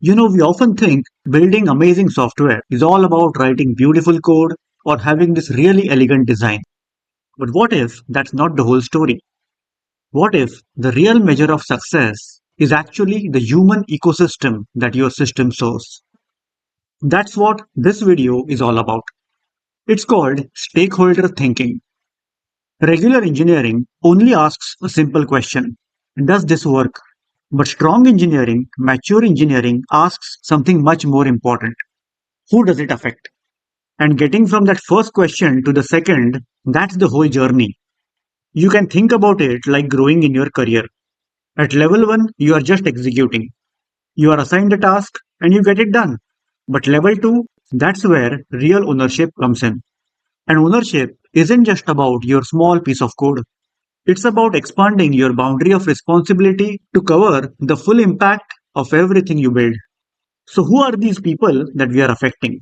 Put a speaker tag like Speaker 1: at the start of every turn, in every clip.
Speaker 1: We often think building amazing software is all about writing beautiful code or having this really elegant design. But what if that's not the whole story? What if the real measure of success is actually the human ecosystem that your system serves? That's what this video is all about. It's called stakeholder thinking. Regular engineering only asks a simple question: does this work? But strong engineering, mature engineering asks something much more important: who does it affect? And getting from that first question to the second, that's the whole journey. You can think about it like growing in your career. At level 1, you are just executing. You are assigned a task and you get it done. But level 2, that's where real ownership comes in. And ownership isn't just about your small piece of code. It's about expanding your boundary of responsibility to cover the full impact of everything you build. So, who are these people that we are affecting?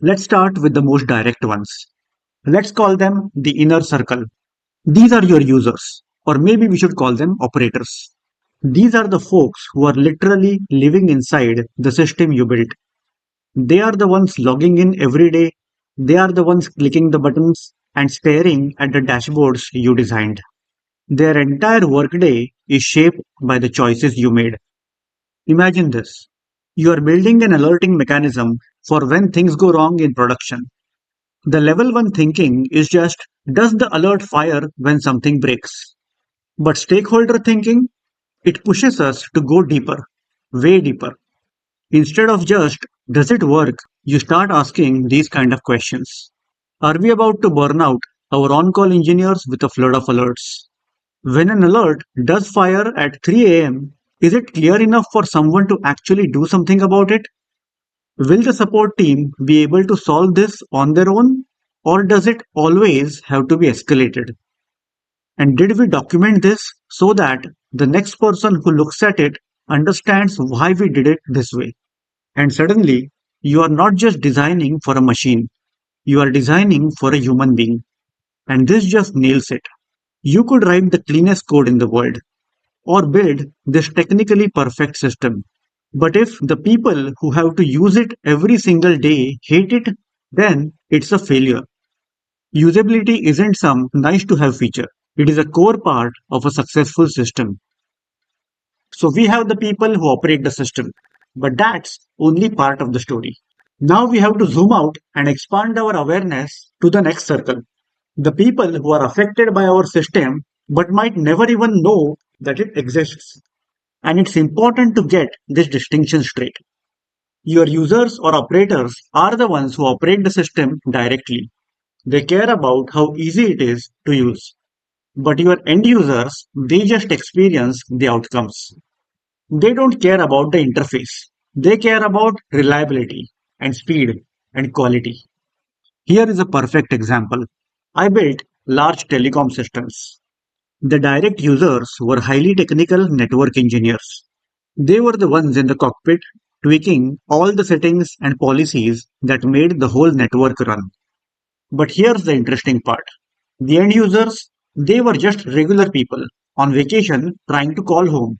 Speaker 1: Let's start with the most direct ones. Let's call them the inner circle. These are your users, or maybe we should call them operators. These are the folks who are literally living inside the system you built. They are the ones logging in every day. They are the ones clicking the buttons and staring at the dashboards you designed. Their entire workday is shaped by the choices you made. Imagine this. You are building an alerting mechanism for when things go wrong in production. The level 1 thinking is just, does the alert fire when something breaks? But stakeholder thinking, it pushes us to go deeper, way deeper. Instead of just, does it work? You start asking these kind of questions. Are we about to burn out our on-call engineers with a flood of alerts? When an alert does fire at 3 a.m., is it clear enough for someone to actually do something about it? Will the support team be able to solve this on their own? Or does it always have to be escalated? And did we document this so that the next person who looks at it understands why we did it this way? And suddenly, you are not just designing for a machine, you are designing for a human being. And this just nails it. You could write the cleanest code in the world or build this technically perfect system. But if the people who have to use it every single day hate it, then it's a failure. Usability isn't some nice to have feature. It is a core part of a successful system. So we have the people who operate the system, but that's only part of the story. Now we have to zoom out and expand our awareness to the next circle. The people who are affected by our system but might never even know that it exists. And it's important to get this distinction straight. Your users or operators are the ones who operate the system directly. They care about how easy it is to use. But your end users, they just experience the outcomes. They don't care about the interface. They care about reliability and speed and quality. Here is a perfect example. I built large telecom systems. The direct users were highly technical network engineers. They were the ones in the cockpit tweaking all the settings and policies that made the whole network run. But here's the interesting part. The end users, they were just regular people on vacation trying to call home.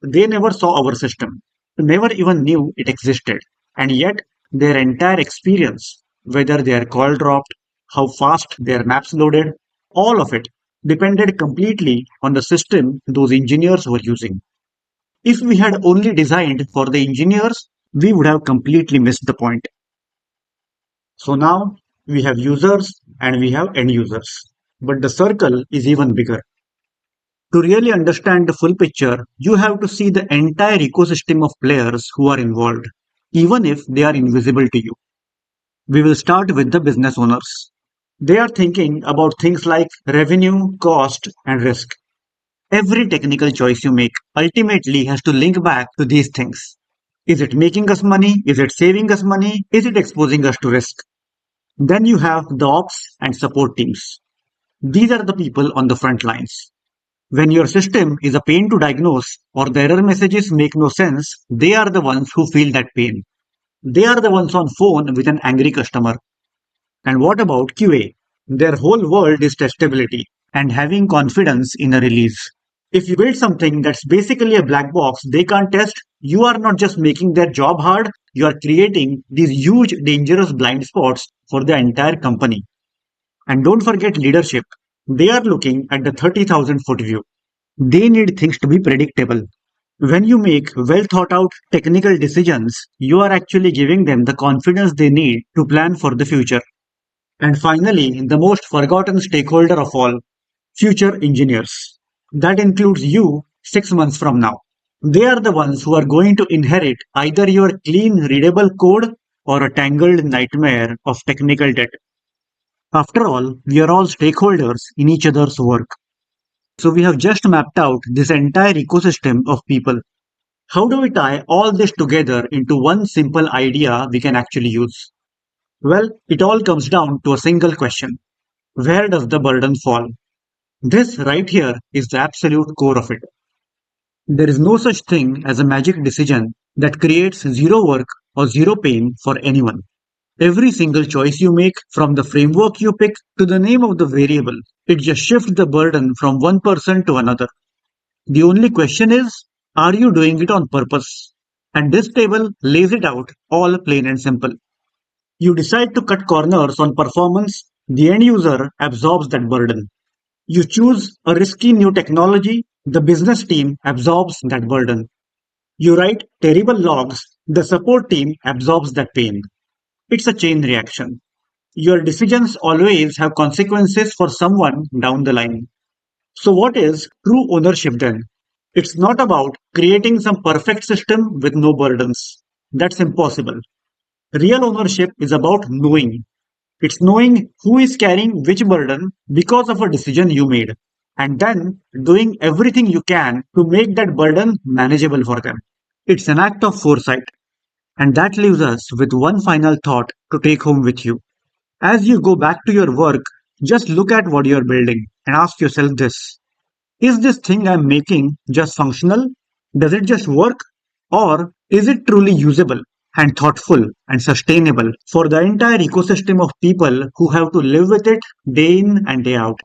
Speaker 1: They never saw our system, never even knew it existed, and yet their entire experience, whether their call dropped, how fast their maps loaded, all of it depended completely on the system those engineers were using. If we had only designed for the engineers, we would have completely missed the point. So now we have users and we have end users. But the circle is even bigger. To really understand the full picture, you have to see the entire ecosystem of players who are involved, even if they are invisible to you. We will start with the business owners. They are thinking about things like revenue, cost, and risk. Every technical choice you make ultimately has to link back to these things. Is it making us money? Is it saving us money? Is it exposing us to risk? Then you have the ops and support teams. These are the people on the front lines. When your system is a pain to diagnose or the error messages make no sense, they are the ones who feel that pain. They are the ones on phone with an angry customer. And what about QA? Their whole world is testability and having confidence in a release. If you build something that's basically a black box they can't test, You are not just making their job hard, you are creating these huge, dangerous blind spots for the entire company. And don't forget leadership. They are looking at the 30,000-foot view. They need things to be predictable. When you make well thought out technical decisions, you are actually giving them the confidence they need to plan for the future. And finally, the most forgotten stakeholder of all, future engineers. That includes you 6 months from now. They are the ones who are going to inherit either your clean, readable code or a tangled nightmare of technical debt. After all, we are all stakeholders in each other's work. So we have just mapped out this entire ecosystem of people. How do we tie all this together into one simple idea we can actually use? Well, it all comes down to a single question. Where does the burden fall? This right here is the absolute core of it. There is no such thing as a magic decision that creates zero work or zero pain for anyone. Every single choice you make, from the framework you pick to the name of the variable, it just shifts the burden from one person to another. The only question is, are you doing it on purpose? And this table lays it out all plain and simple. You decide to cut corners on performance, the end user absorbs that burden. You choose a risky new technology, the business team absorbs that burden. You write terrible logs, the support team absorbs that pain. It's a chain reaction. Your decisions always have consequences for someone down the line. So, what is true ownership then? It's not about creating some perfect system with no burdens. That's impossible. Real ownership is about knowing. It's knowing who is carrying which burden because of a decision you made, and then doing everything you can to make that burden manageable for them. It's an act of foresight, and that leaves us with one final thought to take home with you. As you go back to your work, just look at what you're building and ask yourself this: is this thing I'm making just functional? Does it just work? Or is it truly usable and thoughtful and sustainable for the entire ecosystem of people who have to live with it day in and day out?